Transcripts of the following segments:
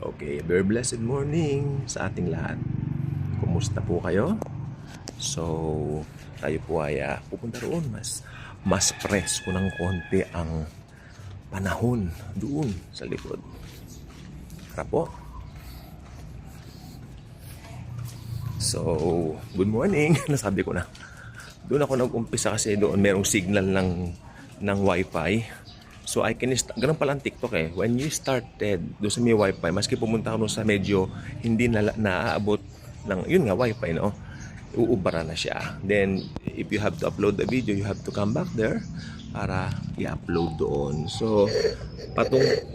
Okay, very blessed morning sa ating lahat. Kumusta po kayo? So, tayo po ay pupunta roon. Mas presko ng konti ang panahon doon sa likod. Tara po. So, good morning. Nasabi ko na. Doon ako nag-umpisa kasi doon merong signal ng wifi. So I can ganun pala ang TikTok eh. When you started doon sa may wifi, maski pumunta ka doon sa medyo hindi na naaabot ng yun nga wifi, no? Uubara na siya. Then if you have to upload the video, you have to come back there para i-upload doon. So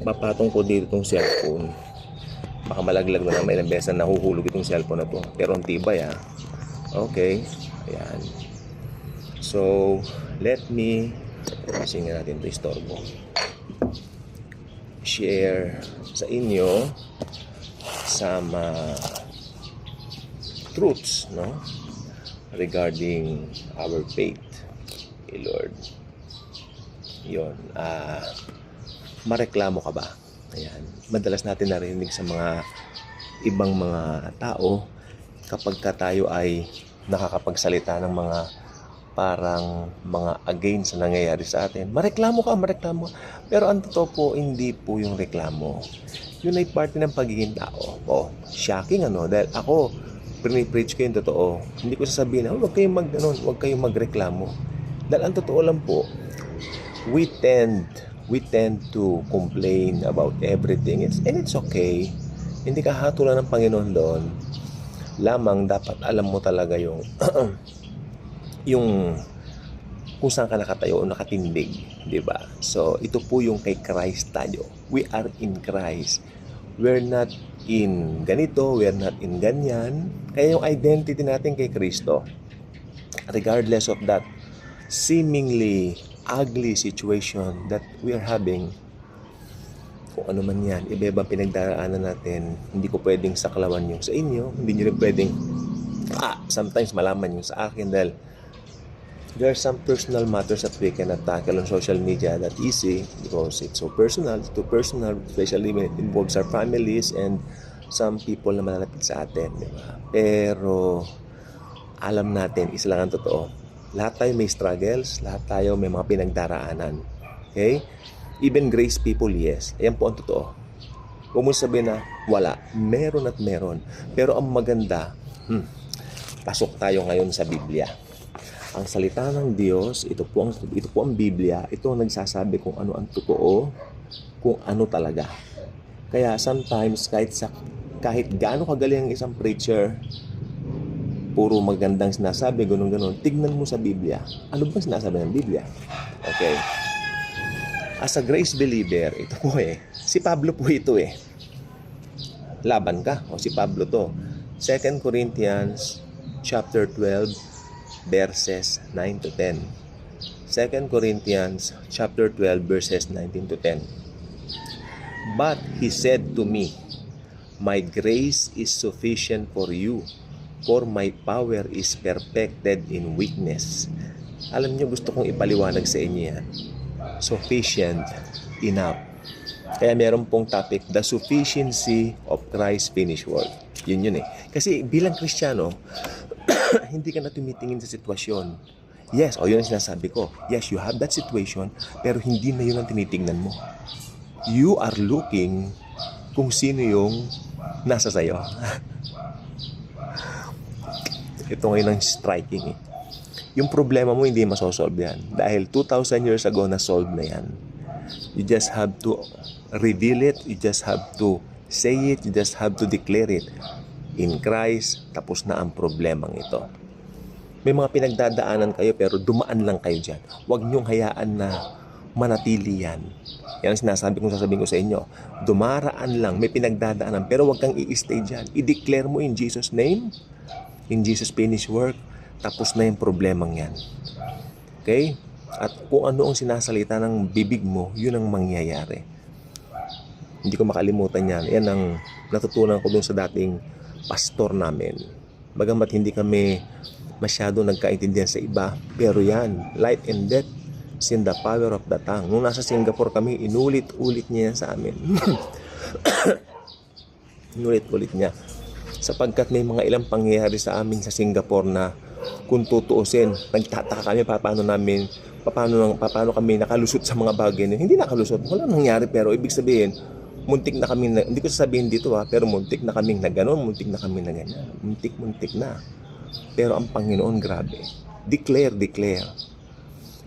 papatong ko dito itong cellphone. Baka malaglag na may ilang beses na nahuhulog itong cellphone na to. Pero ang tibay Okay. Ayan. So let me kasi nga natin ito istorbo. Share sa inyo some truths, no? Regarding our faith. Okay, Lord. Yun. Mareklamo ka ba? Ayan. Madalas natin narinig sa mga ibang mga tao kapag tayo ay nakakapagsalita ng mga parang mga against na nangyayari sa atin. Mareklamo ka. Pero ang totoo po, hindi po yung reklamo. Yun ay parte ng pagiging tao. Shocking dahil ako, pinipreach ko yung totoo. Hindi ko sasabihin na, huwag kayong magreklamo. Dahil ang totoo lang po, we tend to complain about everything. And it's okay. Hindi ka hatulan ng Panginoon doon. Lamang dapat alam mo talaga yung yung kung saan ka nakatayo o nakatindig, di ba? So, ito po yung kay Christ tayo. We are in Christ. We're not in ganito, we're not in ganyan. Kaya yung identity natin kay Kristo, regardless of that seemingly ugly situation that we are having, kung ano man yan, iba-ibang pinagdaraanan natin, hindi ko pwedeng saklawan yung sa inyo, hindi nyo rin pwedeng sometimes malaman yung sa akin dahil there are some personal matters that we cannot tackle on social media that easy because it's so personal, especially when it involves our families and some people na malalapit sa atin, di ba? Pero alam natin, isa lang ang totoo. Lahat tayo may struggles, lahat tayo may mga pinagdaraanan. Okay? Even grace people, yes. Ayan po ang totoo. Huwag mo sabihin na wala. Meron at meron. Pero ang maganda, pasok tayo ngayon sa Biblia. Ang salita ng Diyos, ito po ang Biblia, ito ang nagsasabi kung ano ang totoo, kung ano talaga. Kaya sometimes kahit gaano kagaling ang isang preacher, puro magandang sinasabi, ganun, tignan mo sa Biblia. Ano ba sinasabi ng Biblia? Okay. As a grace believer, ito po si Pablo po ito Laban ka, si Pablo to. 2 Corinthians chapter 12, verses 9 to 10. 2 Corinthians chapter 12 verses 19 to 10. But he said to me, my grace is sufficient for you, for my power is perfected in weakness. Alam niyo, gusto kong ipaliwanag sa inyo yan. Sufficient, enough. Kaya meron pong topic, the sufficiency of Christ's finished work. Yun Kasi bilang Kristiyano, hindi ka na tumitingin sa sitwasyon. Yes, yun ang sinasabi ko. Yes, you have that situation, pero hindi na yun ang tinitingnan mo. You are looking kung sino yung nasa sayo. Ito ngayon ang striking Yung problema mo hindi masosolve yan. Dahil 2,000 years ago na-solve na yan. You just have to reveal it. You just have to say it. You just have to declare it. In Christ, tapos na ang problemang ito. May mga pinagdadaanan kayo pero dumaan lang kayo dyan. Huwag niyong hayaan na manatili yan. Yan ang sasabihin ko sa inyo. Dumaraan lang, may pinagdadaanan pero huwag kang i-stay dyan. I-declare mo in Jesus' name, in Jesus' finished work, tapos na yung problemang yan. Okay? At kung ano ang sinasalita ng bibig mo, yun ang mangyayari. Hindi ko makalimutan yan. Yan ang natutunan ko dun sa dating pastor namin. Bagamat hindi kami masyado nagkaintindihan sa iba, pero yan, life and death is in the power of the tongue. Nung nasa Singapore kami, inulit-ulit niya yan sa amin. Nulit-ulit niya. Sapagkat may mga ilang pangyayari sa amin sa Singapore na kung tutuusin, nagtataka kami paano kami nakalusot sa mga bagay na hindi nakalusot. Wala nangyari, pero ibig sabihin, muntik na kami, hindi ko sasabihin dito pero muntik na kaming na gano'n, muntik na kami na ganyan. Muntik na. Pero ang Panginoon, grabe. Declare.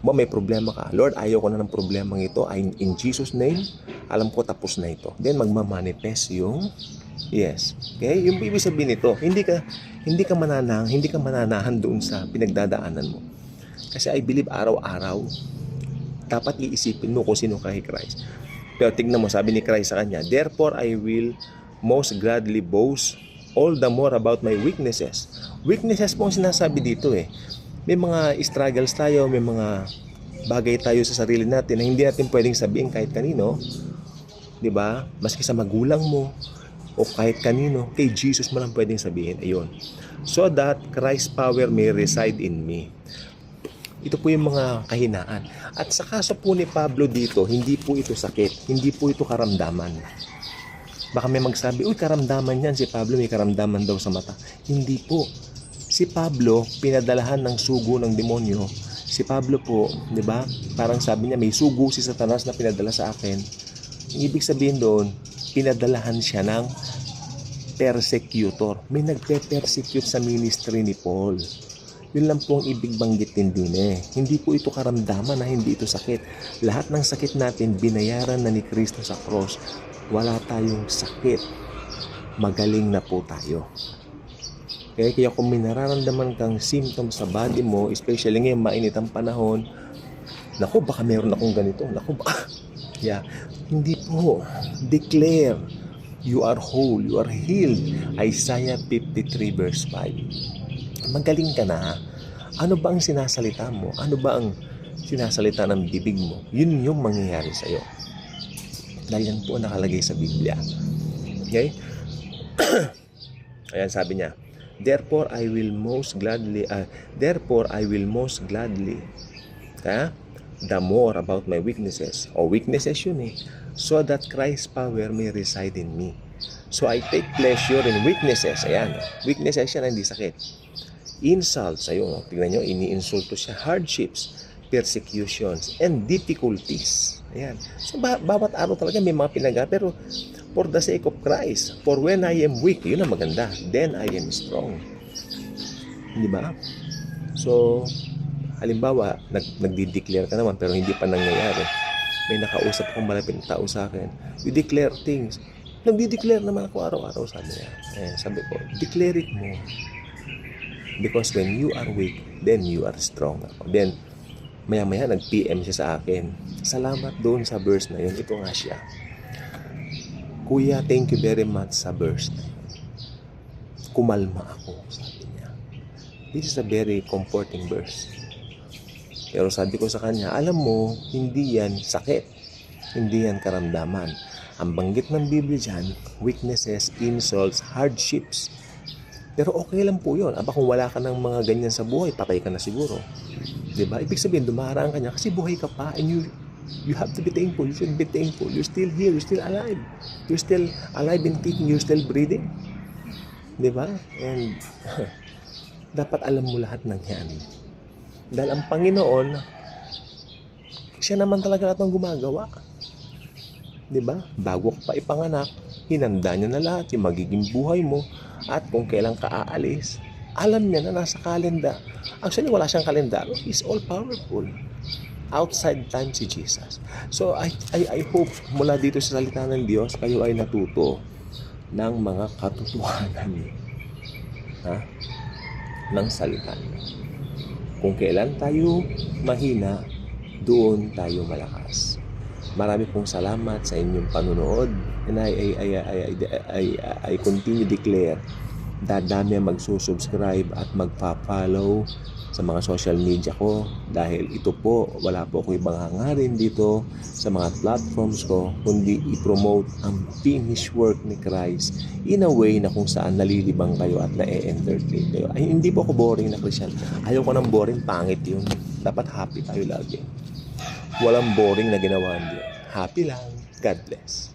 May problema ka. Lord, ayaw ko na ng problemang ito. In Jesus' name, alam ko tapos na ito. Then magmamanifest yung yes. Okay? Yung ibig sabihin nito, hindi ka mananahan doon sa pinagdadaanan mo. Kasi I believe araw-araw dapat iisipin mo kung sino ka kay Christ. Pero tignan mo, sabi ni Christ sa kanya, therefore I will most gladly boast all the more about my weaknesses. Weaknesses po ang sinasabi dito eh. May mga struggles tayo, may mga bagay tayo sa sarili natin na hindi natin pwedeng sabihin kahit kanino. 'Di ba? Maski sa magulang mo o kahit kanino, kay Jesus mo lang pwedeng sabihin. Ayun. So that Christ's power may reside in me. Ito po yung mga kahinaan. At sa kaso po ni Pablo dito, hindi po ito sakit, hindi po ito karamdaman. Baka may magsabi, uy, karamdaman yan. Si Pablo may karamdaman daw sa mata. Hindi po. Si Pablo, pinadalahan ng sugo ng demonyo. Si Pablo po, di ba? Parang sabi niya, may sugo si Satanas na pinadala sa akin. Ibig sabihin doon, pinadalahan siya ng persecutor. May nagpe-persecute sa ministry ni Paul. Yun lang po ang ibig banggitin din eh. Hindi po ito karamdaman na hindi ito sakit. Lahat ng sakit natin, binayaran na ni Kristo sa cross. Wala tayong sakit. Magaling na po tayo. Kaya kung may nararamdaman kang symptoms sa body mo, especially ngayon mainit ang panahon, naku, baka meron akong ganito. Naku, baka. Yeah. Hindi po. Declare. You are whole. You are healed. Isaiah 53 verse 5. Magaling ka na. Ano ba ang sinasalita mo? Ano ba ang sinasalita ng bibig mo? Yun yung mangyayari sa'yo. Dahil yan po nakalagay sa Biblia. Okay? Ayan, sabi niya, therefore I will most gladly the more about my weaknesses. Weaknesses yun eh. So that Christ's power may reside in me. So I take pleasure in weaknesses. Ayan, weaknesses yan, hindi sakit. Insults, ayun, tignan nyo, ini-insulto siya. Hardships, persecutions, and difficulties. Ayan. So bawat araw talaga may mga pinaga, pero for the sake of Christ, for when I am weak, yun ang maganda, then I am strong. Di ba? So, halimbawa, nagdi-declare ka naman pero hindi pa nangyayari. May nakausap akong malapit na tao sa akin. You declare things. Nagdi-declare naman ako araw-araw, sabi niya. Sabi ko, declare it mo. Because when you are weak, then you are strong. Then, maya-maya nag-PM siya sa akin. Salamat doon sa verse na yun. Ito nga siya. Kuya, thank you very much sa verse na yun. Kumalma ako, sabi niya. This is a very comforting verse. Pero sabi ko sa kanya, alam mo, hindi yan sakit. Hindi yan karamdaman. Ang banggit ng Biblia dyan, weaknesses, insults, hardships. Pero okay lang po yun. Aba kung wala ka ng mga ganyan sa buhay, patay ka na siguro. Diba? Ibig sabihin, dumaraan ka niya kasi buhay ka pa and you have to be thankful. You should be thankful. You're still here. You're still alive. You're still alive and kicking. You're still breathing. Diba? And dapat alam mo lahat ng yan. Dahil ang Panginoon, siya naman talaga lahat ng gumagawa. Diba? Bago ka pa ipanganak, hinanda niya na lahat yung magiging buhay mo. At kung kailan ka aalis, alam niya na nasa kalenda. Actually, wala siyang kalendaro. He's all powerful. Outside time si Jesus. So, I hope mula dito sa salita ng Diyos, kayo ay natuto ng mga katotohanan ng salita niya. Kung kailan tayo mahina, doon tayo malakas. Marami pong salamat sa inyong panunood. And I continue declare dadami ang magsusubscribe at magpa-follow sa mga social media ko dahil ito po, wala po akong ibang hangarin dito sa mga platforms ko kundi i-promote ang finished work ni Christ in a way na kung saan nalilibang kayo at na-entertain kayo. Ay, hindi po ako boring na Christian. Ayaw ko ng boring, pangit yun. Dapat happy tayo lagi. Walang boring na ginawa niyo. Happy lang. God bless.